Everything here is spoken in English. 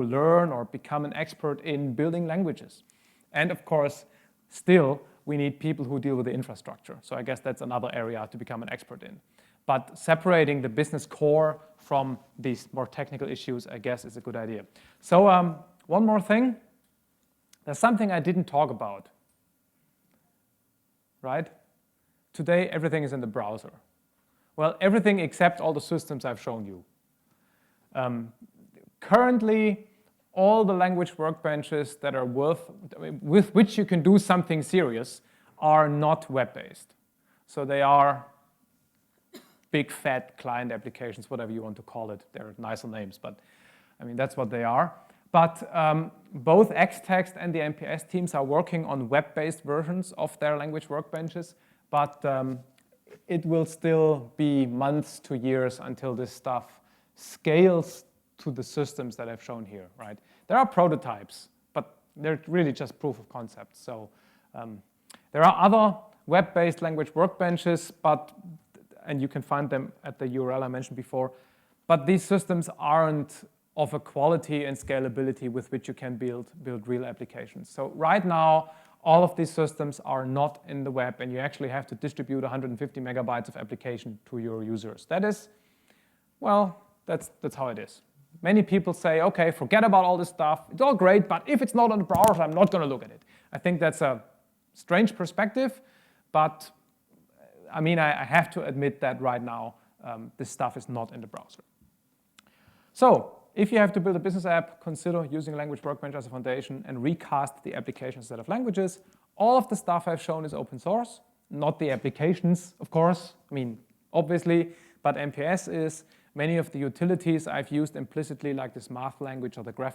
learn or become an expert in building languages. And of course, still, we need people who deal with the infrastructure. So I guess that's another area to become an expert in. But separating the business core from these more technical issues, I guess, is a good idea. So one more thing. There's something I didn't talk about, right? Today, everything is in the browser. Well, everything except all the systems I've shown you. Currently, all the language workbenches that are with which you can do something serious are not web-based. So they are big, fat client applications, whatever you want to call it. They're nicer names, but I mean, that's what they are. But both Xtext and the MPS teams are working on web-based versions of their language workbenches, but it will still be months to years until this stuff scales to the systems that I've shown here, right? There are prototypes, but they're really just proof of concept. So there are other web-based language workbenches, and you can find them at the URL I mentioned before, but these systems aren't of a quality and scalability with which you can build real applications. So right now, all of these systems are not in the web, and you actually have to distribute 150 megabytes of application to your users. That is, well, that's how it is. Many people say, okay, forget about all this stuff. It's all great, but if it's not on the browser, I'm not going to look at it. I think that's a strange perspective, but I mean, I have to admit that right now, this stuff is not in the browser. So if you have to build a business app, consider using Language Workbench as a foundation and recast the application instead of languages. All of the stuff I've shown is open source, not the applications, of course. I mean, obviously, but MPS is. Many of the utilities I've used implicitly, like this math language or the graphic